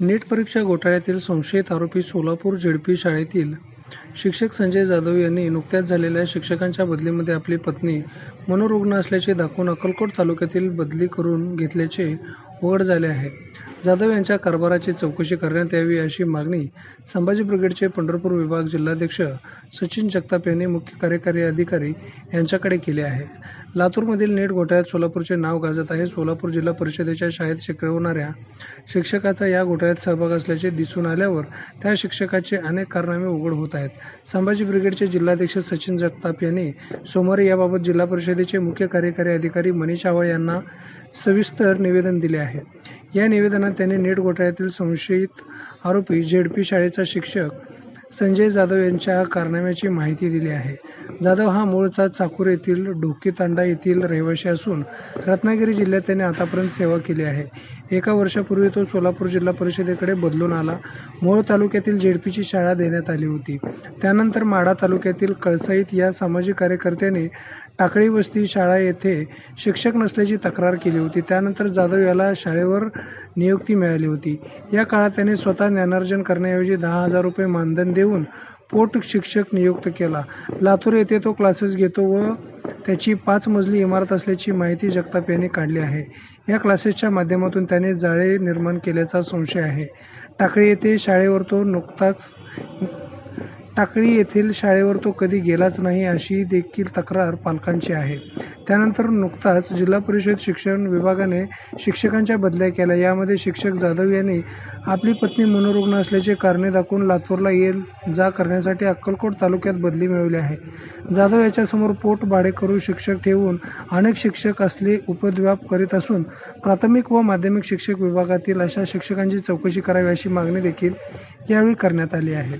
नीट परीक्षा घोटाळ्यातील संशयित आरोपी सोलापूर झेडपी शाळेतील शिक्षक संजय जाधव यांनी नुकत्याच झालेल्या शिक्षकांच्या बदलीमध्ये आपली पत्नी मनोरुग्ण असल्याचे दाखवून अक्कलकोट तालुक्यातील बदली करून घेतल्याचे उघड झाले आहे. जाधव यांच्या कारभाराची चौकशी करण्यात यावी अशी मागणी संभाजी ब्रिगेडचे पंढरपूर विभाग जिल्हाध्यक्ष सचिन जगताप यांनी मुख्य कार्यकारी अधिकारी यांच्याकडे केली आहे. लातूरमधील नीट घोटाळ्यात सोलापूरचे नाव गाजत आहे. सोलापूर जिल्हा परिषदेच्या शाळेत शिकवणाऱ्या शिक्षकाचा या घोटाळ्यात सहभाग असल्याचे दिसून आल्यावर त्या शिक्षकाचे अनेक कारनामे उघड होत आहेत. संभाजी ब्रिगेडचे जिल्हाध्यक्ष सचिन जगताप यांनी सोमवारी याबाबत जिल्हा परिषदेचे मुख्य कार्यकारी अधिकारी मनीष आवाळ यांना सविस्तर निवेदन दिले आहे. या निवेदनात त्यांनी नीट घोटाळ्यातील संशयित आरोपी झेडपी शाळेचा शिक्षक संजय जाधव यांच्या कारनाम्याची माहिती दिली आहे. जाधव हा मूळचा चाकूर येथील ढोकीतांडा येथील रहिवासी असून रत्नागिरी जिल्ह्यात त्याने आतापर्यंत सेवा केली आहे. 1 वर्षापूर्वी तो सोलापूर जिल्हा परिषदेकडे बदलून आला. मोहोळ तालुक्यातील झेडपीची शाळा देण्यात आली होती. त्यानंतर माढा तालुक्यातील कळसाईत या सामाजिक कार्यकर्त्याने टाकळी वस्ती शाळा येथे शिक्षक नसल्याची तक्रार केली होती. त्यानंतर जाधव याला शाळेवर नियुक्ती मिळाली होती. या काळात त्याने स्वतः ज्ञानार्जन करण्याऐवजी 10,000 रुपये मानधन देऊन पोट शिक्षक नियुक्त केला. लातूर येथे तो क्लासेस घेतो व त्याची 5 मजली इमारत असल्याची माहिती जगताप यांनी काढली आहे. या क्लासेसच्या माध्यमातून त्याने जाळे निर्माण केल्याचा संशय आहे. टाकळी येथील शाळेवर तो कधी गेलाच नाही अशी देखील तक्रार पालकांची आहे. त्यानंतर नुकताच जिल्हा परिषद शिक्षण विभागाने शिक्षकांच्या बदल्या केल्या. यामध्ये शिक्षक जाधव यांनी आपली पत्नी मनोरुग्ण असल्याचे कारणे दाखवून लातूरला ये-जा करण्यासाठी अक्कलकोट तालुक्यात बदली मिळवली आहे. जाधव याच्यासमोर पोट भाडेकरू शिक्षक ठेवून अनेक शिक्षक असले उपद्व्याप करीत असून प्राथमिक व माध्यमिक शिक्षक विभागातील अशा शिक्षकांची चौकशी करावी अशी मागणी देखील यावेळी करण्यात आली आहे.